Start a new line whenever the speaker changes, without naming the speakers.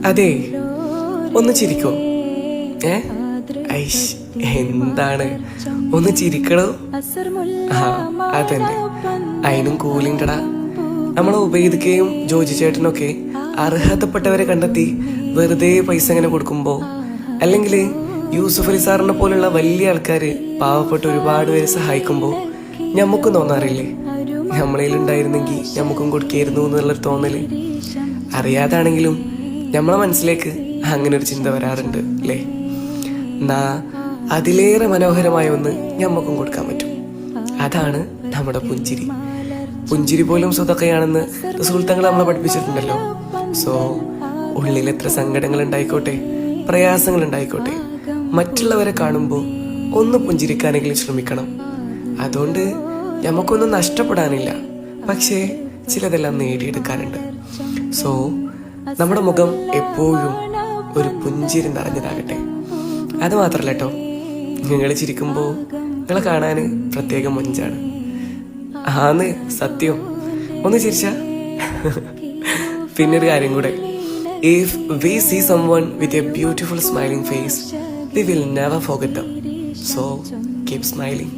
അതെ, ഒന്ന് ചിരിക്കോ? ഐഷ്, എന്താണ്, ഒന്ന് ചിരിക്കണോ? ആ അതന്നെ, അതിനും കൂലിണ്ടടാ. നമ്മളെ ഉപയോഗിക്കുകയും ജോജി ചേട്ടനൊക്കെ അർഹതപ്പെട്ടവരെ കണ്ടെത്തി വെറുതെ പൈസ ഇങ്ങനെ കൊടുക്കുമ്പോ, അല്ലെങ്കിൽ യൂസുഫ് അലി സാറിനെ പോലുള്ള വലിയ ആൾക്കാര് പാവപ്പെട്ട ഒരുപാട് പേരെ സഹായിക്കുമ്പോ ഞമ്മക്കും തോന്നാറില്ലേ, നമ്മളതിലുണ്ടായിരുന്നെങ്കിൽ ഞമ്മക്കും കൊടുക്കായിരുന്നു എന്നുള്ളൊരു തോന്നല്. അറിയാതാണെങ്കിലും നമ്മളെ മനസ്സിലേക്ക് അങ്ങനെ ഒരു ചിന്ത വരാറുണ്ട് അല്ലേ? എന്നാ അതിലേറെ മനോഹരമായ ഒന്ന് ഞമ്മക്കും കൊടുക്കാൻ പറ്റും. അതാണ് നമ്മുടെ പുഞ്ചിരി. പുഞ്ചിരി പോലും സ്വതക്കയാണെന്ന് റസൂൽ തങ്ങൾ നമ്മളെ പഠിപ്പിച്ചിട്ടുണ്ടല്ലോ. സോ ഉള്ളിൽ എത്ര സങ്കടങ്ങൾ ഉണ്ടായിക്കോട്ടെ, പ്രയാസങ്ങൾ ഉണ്ടായിക്കോട്ടെ, മറ്റുള്ളവരെ കാണുമ്പോൾ ഒന്ന് പുഞ്ചിരിക്കാനെങ്കിലും ശ്രമിക്കണം. അതുകൊണ്ട് നമുക്കൊന്നും നഷ്ടപ്പെടാനില്ല, പക്ഷേ ചിലതെല്ലാം നേടിയെടുക്കാനുണ്ട്. സോ നമ്മുടെ മുഖം എപ്പോഴും ഒരു പുഞ്ചിരി നിറഞ്ഞതാകട്ടെ. അത് മാത്രല്ല കേട്ടോ, നിങ്ങൾ ചിരിക്കുമ്പോൾ നിങ്ങളെ കാണാൻ പ്രത്യേക മൊഞ്ചാണ്. ആന്ന് സത്യം, ഒന്ന് ചിരിച്ചാ. പിന്നൊരു കാര്യം കൂടെ, if we see someone with a beautiful smiling face, we will never forget them. So keep smiling.